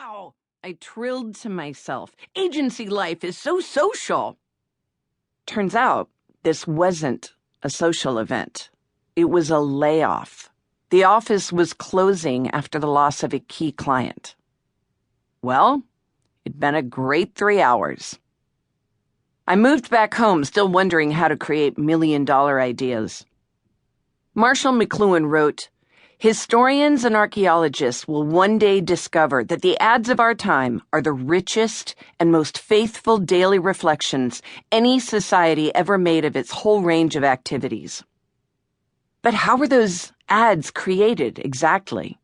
Wow! I trilled to myself. Agency life is so social. Turns out this wasn't a social event. It was a layoff. The office was closing after the loss of a key client. Well, it'd been a great 3 hours. I moved back home, still wondering how to create million-dollar ideas. Marshall McLuhan wrote, "Historians and archaeologists will one day discover that the ads of our time are the richest and most faithful daily reflections any society ever made of its whole range of activities." But how were those ads created exactly?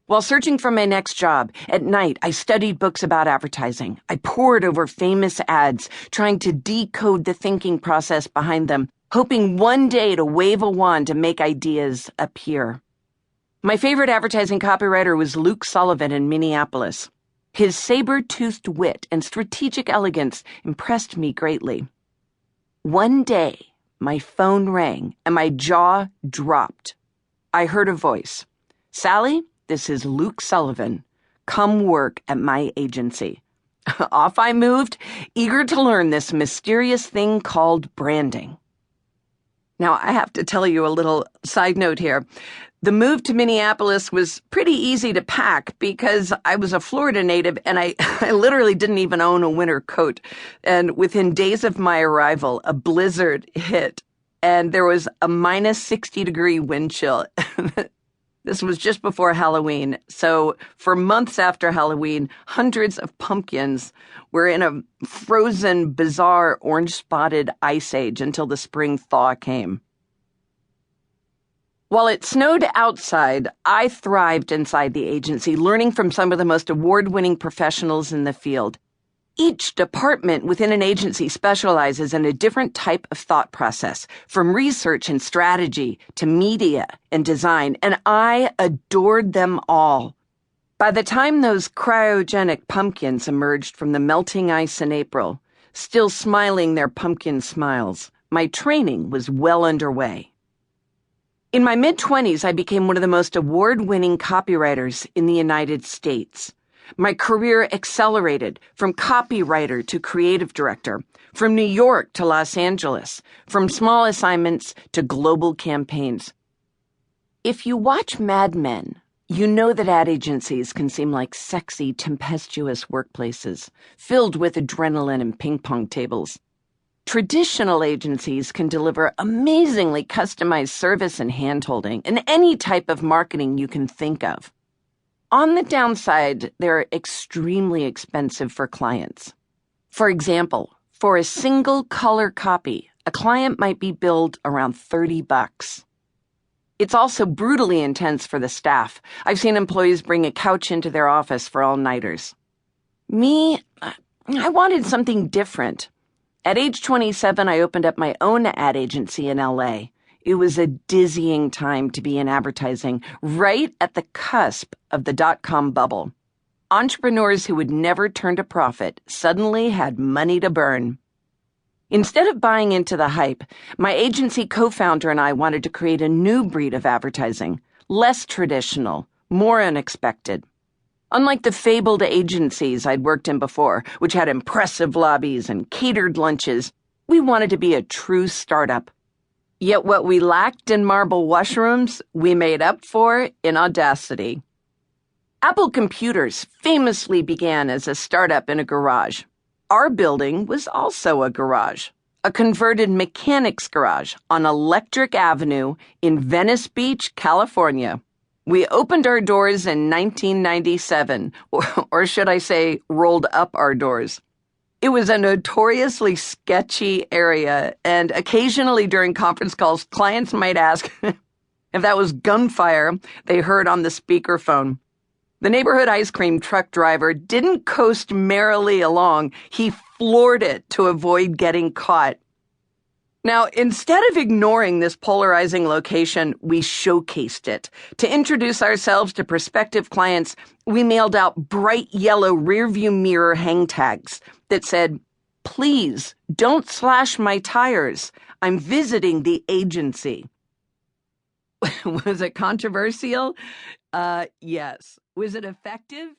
While searching for my next job, at night I studied books about advertising. I pored over famous ads, trying to decode the thinking process behind them, hoping one day to wave a wand to make ideas appear. My favorite advertising copywriter was Luke Sullivan in Minneapolis. His saber-toothed wit and strategic elegance impressed me greatly. One day, my phone rang and my jaw dropped. I heard a voice. "Sally, this is Luke Sullivan. Come work at my agency." Off I moved, eager to learn this mysterious thing called branding. Now, I have to tell you a little side note here. The move to Minneapolis was pretty easy to pack because I was a Florida native and I literally didn't even own a winter coat. And within days of my arrival, a blizzard hit and there was a minus 60-degree wind chill. This was just before Halloween. So for months after Halloween, hundreds of pumpkins were in a frozen, bizarre, orange-spotted ice age until the spring thaw came. While it snowed outside, I thrived inside the agency, learning from some of the most award-winning professionals in the field. Each department within an agency specializes in a different type of thought process, from research and strategy to media and design, and I adored them all. By the time those cryogenic pumpkins emerged from the melting ice in April, still smiling their pumpkin smiles, my training was well underway. In my mid-20s, I became one of the most award-winning copywriters in the United States. My career accelerated from copywriter to creative director, from New York to Los Angeles, from small assignments to global campaigns. If you watch Mad Men, you know that ad agencies can seem like sexy, tempestuous workplaces, filled with adrenaline and ping-pong tables. Traditional agencies can deliver amazingly customized service and handholding and any type of marketing you can think of. On the downside, they're extremely expensive for clients. For example, for a single color copy, a client might be billed around $30. It's also brutally intense for the staff. I've seen employees bring a couch into their office for all-nighters. Me, I wanted something different. At age 27, I opened up my own ad agency in LA. It was a dizzying time to be in advertising, right at the cusp of the dot-com bubble. Entrepreneurs who would never turn a profit suddenly had money to burn. Instead of buying into the hype, my agency co-founder and I wanted to create a new breed of advertising, less traditional, more unexpected. Unlike the fabled agencies I'd worked in before, which had impressive lobbies and catered lunches, we wanted to be a true startup. Yet what we lacked in marble washrooms, we made up for in audacity. Apple Computers famously began as a startup in a garage. Our building was also a garage, a converted mechanics garage on Electric Avenue in Venice Beach, California. We opened our doors in 1997, or should I say, rolled up our doors. It was a notoriously sketchy area, and occasionally during conference calls, clients might ask if that was gunfire they heard on the speakerphone. The neighborhood ice cream truck driver didn't coast merrily along. He floored it to avoid getting caught. Now, instead of ignoring this polarizing location, we showcased it. To introduce ourselves to prospective clients, we mailed out bright yellow rearview mirror hang tags that said, "Please don't slash my tires. I'm visiting the agency." Was it controversial? Yes. Was it effective?